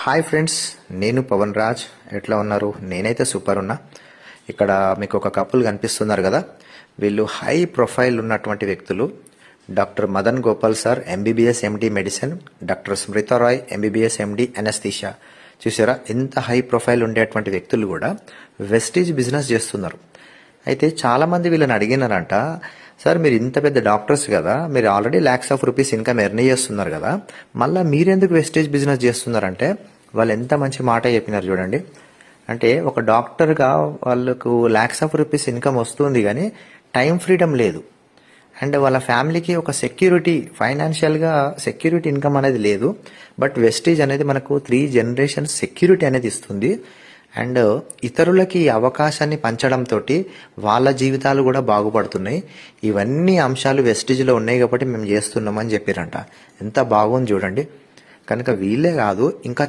Hi friends, నేను పవన్ రాజ్. ఎట్లా ఉన్నారు? నేనైతే సూపర్ ఉన్నా. ఇక్కడ మీకు ఒక కపుల్ కనిపిస్తున్నారు కదా, వీళ్ళు హై ప్రొఫైల్ ఉన్నటువంటి వ్యక్తులు. Doctor Madan Gopal sir MBBS MD medicine, doctor Smrita Roy MBBS MD anaesthesia. చూసారా, ఎంత హై ప్రొఫైల్ ఉండేటువంటి వ్యక్తులు కూడా వెస్టీజ్ బిజినెస్ చేస్తున్నారు. అయితే చాలా మంది వీళ్ళని అడిగినారంట, సార్ మీరు ఇంత పెద్ద డాక్టర్స్ కదా, మీరు already lakhs of rupees income earn చేస్తున్నారు కదా, మళ్ళీ మీరెందుకు వెస్టేజ్ బిజినెస్ చేస్తున్నారంటే వాళ్ళు ఎంత మంచి మాట చెప్పినారు చూడండి. అంటే ఒక డాక్టర్గా వాళ్ళకు ల్యాక్స్ ఆఫ్ రూపీస్ ఇన్కమ్ వస్తుంది కానీ టైం ఫ్రీడమ్ లేదు. అండ్ వాళ్ళ ఫ్యామిలీకి ఒక సెక్యూరిటీ, ఫైనాన్షియల్గా సెక్యూరిటీ ఇన్కమ్ అనేది లేదు. బట్ వెస్టేజ్ అనేది మనకు 3 జనరేషన్స్ సెక్యూరిటీ అనేది ఇస్తుంది. అండ్ ఇతరులకి ఈ అవకాశాన్ని పంచడంతో వాళ్ళ జీవితాలు కూడా బాగుపడుతున్నాయి. ఇవన్నీ అంశాలు వెస్టేజ్లో ఉన్నాయి కాబట్టి మేము చేస్తున్నామని చెప్పారంట. ఎంత బాగుంది చూడండి. కనుక వీళ్ళే కాదు, ఇంకా